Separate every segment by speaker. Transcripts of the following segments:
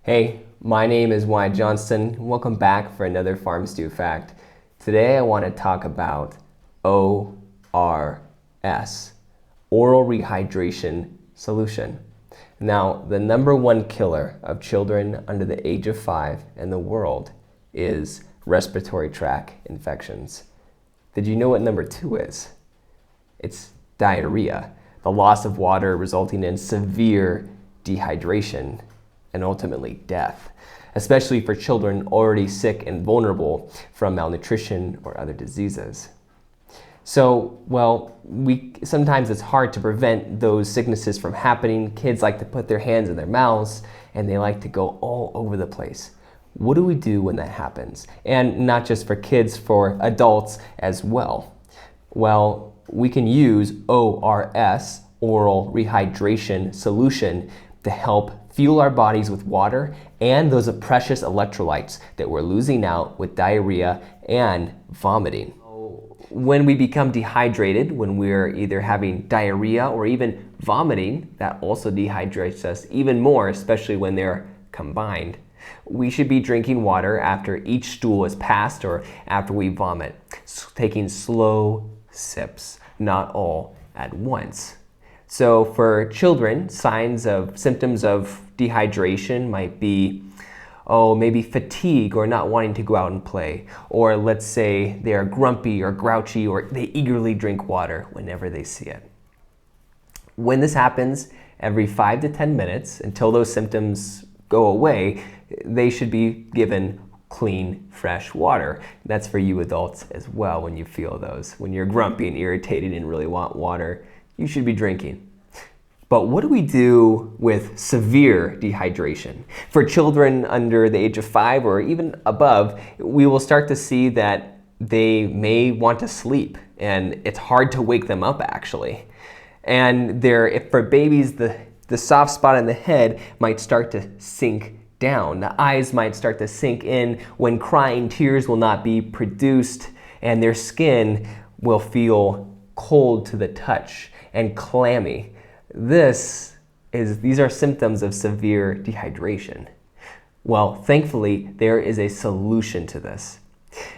Speaker 1: Hey, my name is Wyatt Johnston. Welcome back for another Farm Stew Fact. Today I want to talk about ORS, oral rehydration solution. Now, the number one killer of children under the age of 5 in the world is respiratory tract infections. Did you know what number 2 is? It's diarrhea, the loss of water resulting in severe dehydration and ultimately death, especially for children already sick and vulnerable from malnutrition or other diseases. So, sometimes it's hard to prevent those sicknesses from happening. Kids like to put their hands in their mouths and they like to go all over the place. What do we do when that happens? And not just for kids, for adults as well. Well, we can use ORS, oral rehydration solution, to help fuel our bodies with water and those precious electrolytes that we're losing out with diarrhea and vomiting. When we become dehydrated, when we're either having diarrhea or even vomiting, that also dehydrates us even more, especially when they're combined. We should be drinking water after each stool is passed or after we vomit, taking slow sips, not all at once. So for children, symptoms of dehydration might be, maybe fatigue or not wanting to go out and play. Or let's say they are grumpy or grouchy or they eagerly drink water whenever they see it. When this happens, every 5 to 10 minutes, until those symptoms go away, they should be given clean, fresh water. That's for you adults as well when you feel those. When you're grumpy and irritated and really want water, you should be drinking. But what do we do with severe dehydration? For children under the age of 5 or even above, we will start to see that they may want to sleep and it's hard to wake them up actually. And if for babies, the soft spot in the head might start to sink down. The eyes might start to sink in. When crying, tears will not be produced and their skin will feel cold to the touch and clammy. These are symptoms of severe dehydration. Well, thankfully, there is a solution to this.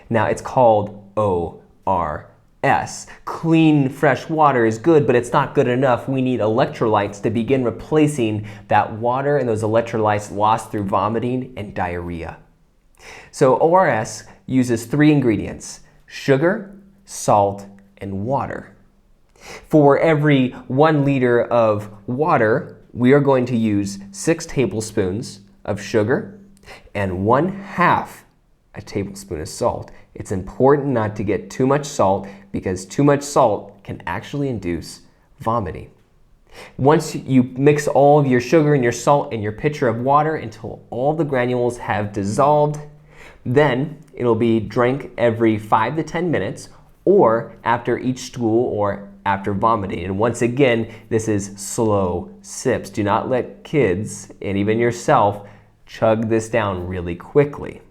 Speaker 1: Now, it's called ORS. Clean, fresh water is good, but it's not good enough. We need electrolytes to begin replacing that water and those electrolytes lost through vomiting and diarrhea. So ORS uses 3 ingredients: sugar, salt, and water. For every 1 liter of water, we are going to use 6 tablespoons of sugar and 1/2 a tablespoon of salt. It's important not to get too much salt because too much salt can actually induce vomiting. Once you mix all of your sugar and your salt in your pitcher of water until all the granules have dissolved, then it'll be drank every 5 to 10 minutes or after each stool or after vomiting. And once again, this is slow sips. Do not let kids and even yourself chug this down really quickly.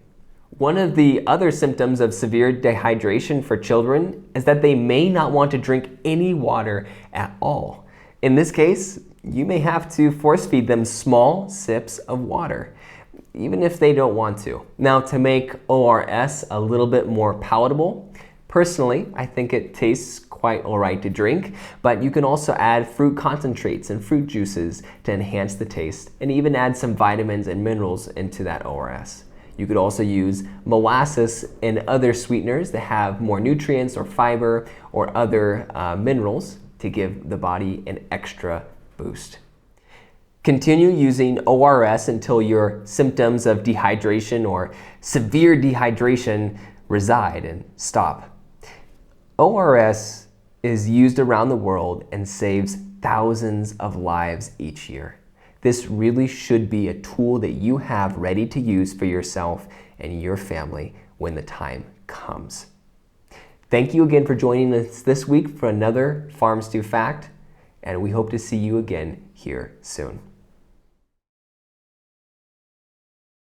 Speaker 1: One of the other symptoms of severe dehydration for children is that they may not want to drink any water at all. In this case, you may have to force feed them small sips of water, even if they don't want to. Now, to make ORS a little bit more palatable, personally, I think it tastes quite all right to drink, but you can also add fruit concentrates and fruit juices to enhance the taste and even add some vitamins and minerals into that ORS. You could also use molasses and other sweeteners that have more nutrients or fiber or other minerals to give the body an extra boost. Continue using ORS until your symptoms of dehydration or severe dehydration reside and stop. ORS is used around the world and saves thousands of lives each year. This really should be a tool that you have ready to use for yourself and your family when the time comes. Thank you again for joining us this week for another Farm Stew Fact, and we hope to see you again here soon.